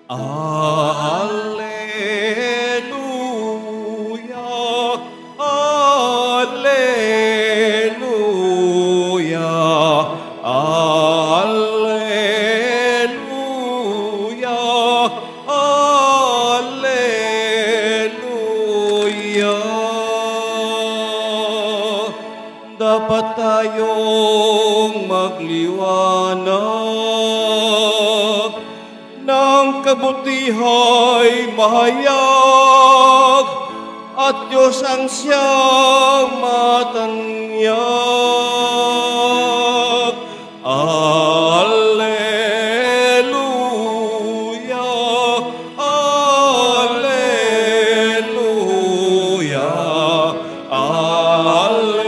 Alleluia, Alleluia, Alleluia, Alleluia. Dapat tayong magliwanag ng kabutihay mahayag at Diyos ang siyang matanyag. Alleluia, Alleluia, Alleluia, Alleluia.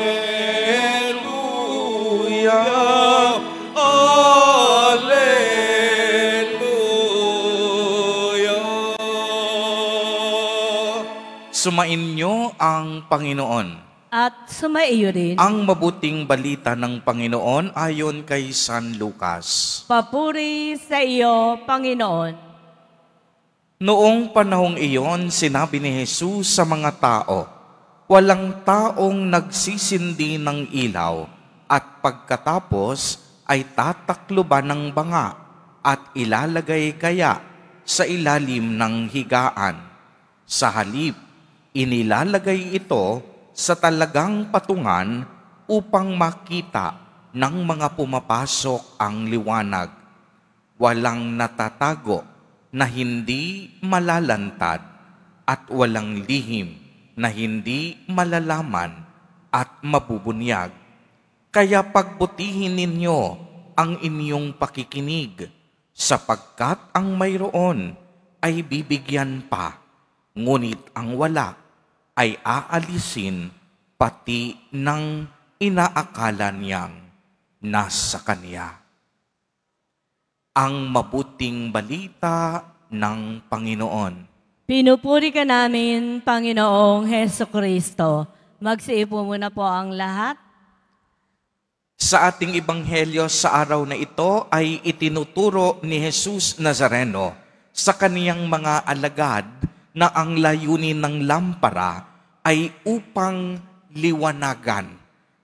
Sumainyo ang Panginoon. At sumaiyo rin. Ang mabuting balita ng Panginoon ayon kay San Lucas. Papuri sa iyo, Panginoon. Noong panahong iyon, sinabi ni Jesus sa mga tao, walang taong nagsisindi ng ilaw at pagkatapos ay tatakloban ng banga at ilalagay kaya sa ilalim ng higaan. Sa halip, inilalagay ito sa talagang patungan upang makita ng mga pumapasok ang liwanag. Walang natatago na hindi malalantad at walang lihim na hindi malalaman at mabubunyag. Kaya pagbutihin ninyo ang inyong pakikinig, sapagkat ang mayroon ay bibigyan pa, ngunit ang wala ay aalisin pati ng inaakala niyang nasa kanya. Ang mabuting balita ng Panginoon. Pinupuri ka namin, Panginoong Heso Kristo. Magsiipo muna po ang lahat. Sa ating ebanghelyo sa araw na ito ay itinuturo ni Jesus Nazareno sa kaniyang mga alagad na ang layunin ng lampara ay upang liwanagan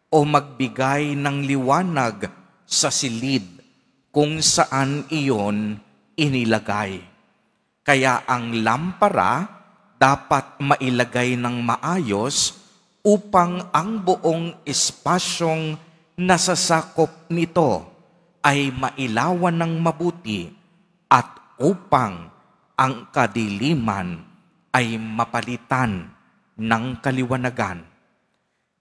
o magbigay ng liwanag sa silid kung saan iyon inilagay. Kaya ang lampara dapat mailagay ng maayos upang ang buong espasyong nasasakop nito ay mailawan ng mabuti at upang ang kadiliman ay mapalitan ng kaliwanagan.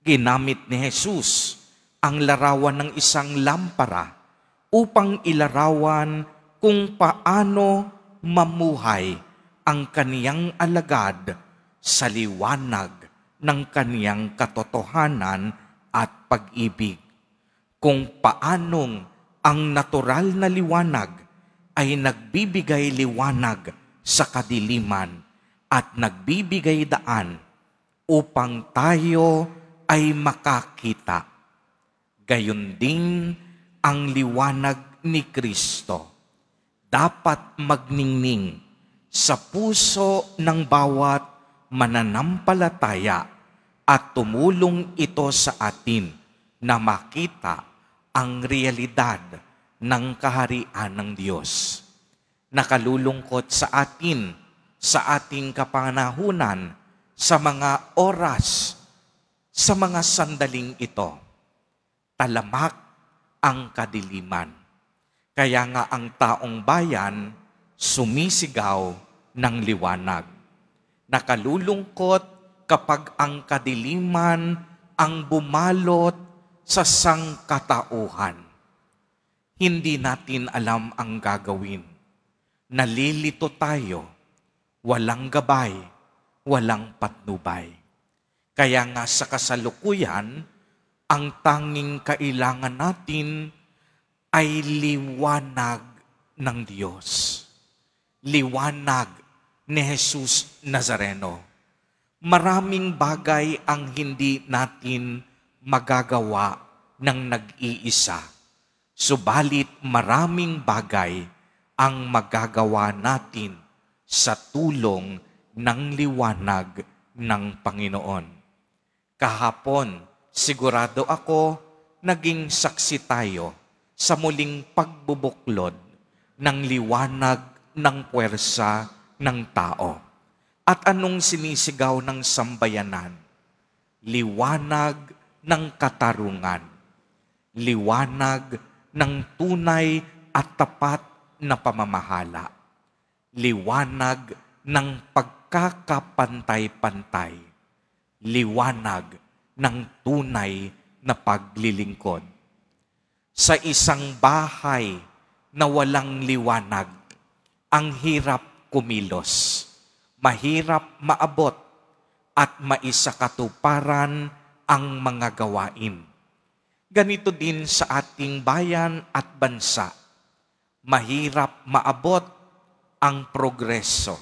Ginamit ni Jesus ang larawan ng isang lampara upang ilarawan kung paano mamuhay ang kaniyang alagad sa liwanag ng kaniyang katotohanan at pag-ibig. Kung paanong ang natural na liwanag ay nagbibigay liwanag sa kadiliman at nagbibigay daan upang tayo ay makakita. Gayon din ang liwanag ni Kristo. Dapat magningning sa puso ng bawat mananampalataya at tumulong ito sa atin na makita ang realidad ng kaharian ng Diyos. Nakalulungkot sa atin sa ating kapanahunan sa mga oras, sa mga sandaling ito. Talamak ang kadiliman. Kaya nga ang taong bayan sumisigaw ng liwanag. Nakalulungkot kapag ang kadiliman ang bumalot sa sangkatauhan. Hindi natin alam ang gagawin. Nalilito tayo, walang gabay, walang patnubay. Kaya nga sa kasalukuyan, ang tanging kailangan natin ay liwanag ng Diyos. Liwanag ni Jesus Nazareno. Maraming bagay ang hindi natin magagawa ng nag-iisa. Subalit maraming bagay ang magagawa natin sa tulong ng liwanag ng Panginoon. Kahapon, sigurado ako, naging saksi tayo sa muling pagbubuklod ng liwanag ng puwersa ng tao. At anong sinisigaw ng sambayanan? Liwanag ng katarungan. Liwanag ng tunay at tapat na pamamahala. Liwanag ng pagkakapantay-pantay. Liwanag ng tunay na paglilingkod. Sa isang bahay na walang liwanag, ang hirap kumilos, mahirap maabot, at maisakatuparan ang mga gawain. Ganito din sa ating bayan at bansa. Mahirap maabot ang progreso.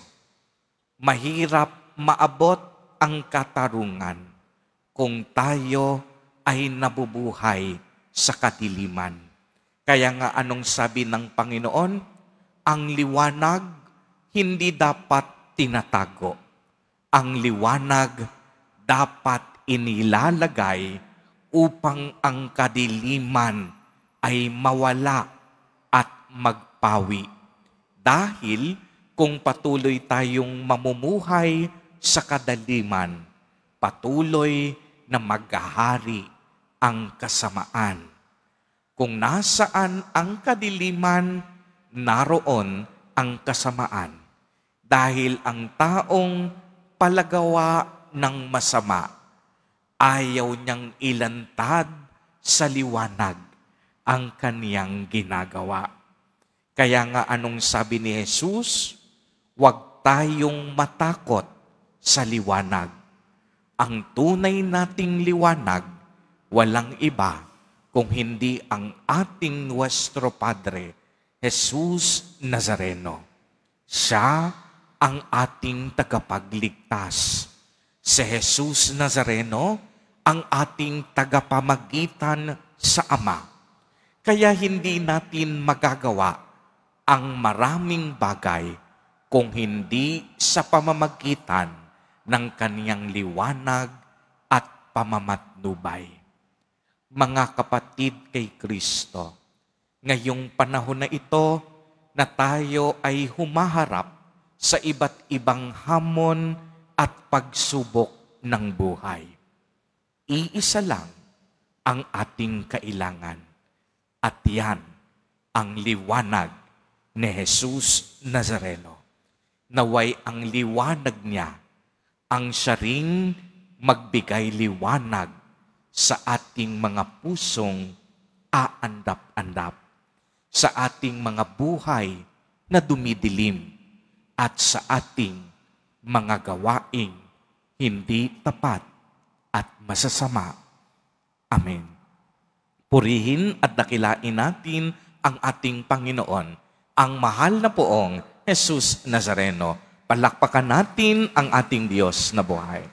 Mahirap maabot ang katarungan kung tayo ay nabubuhay sa kadiliman. Kaya nga anong sabi ng Panginoon? Ang liwanag hindi dapat tinatago. Ang liwanag dapat inilalagay upang ang kadiliman ay mawala at magpawi. Dahil kung patuloy tayong mamumuhay sa kadiliman, patuloy na maghahari ang kasamaan. Kung nasaan ang kadiliman, naroon ang kasamaan. Dahil ang taong palagawa ng masama, ayaw niyang ilantad sa liwanag ang kaniyang ginagawa. Kaya nga anong sabi ni Jesus? Huwag tayong matakot sa liwanag. Ang tunay nating liwanag, walang iba kung hindi ang ating Nuestro Padre, Jesus Nazareno. Siya ang ating tagapagligtas. Si Jesus Nazareno ang ating tagapamagitan sa Ama. Kaya hindi natin magagawa ang maraming bagay kung hindi sa pamamagitan ng kaniyang liwanag at pamamatnubay. Mga kapatid kay Kristo, ngayong panahon na ito na tayo ay humaharap sa iba't ibang hamon at pagsubok ng buhay. Iisa lang ang ating kailangan, at yan ang liwanag ni Jesus Nazareno. Naway ang liwanag niya ang siya ring magbigay liwanag sa ating mga pusong aandap-andap, sa ating mga buhay na dumidilim, at sa ating mga gawaing hindi tapat at masasama. Amen. Purihin at dakilain natin ang ating Panginoon, ang mahal na poong Jesus Nazareno. Palakpakan natin ang ating Diyos na buhay.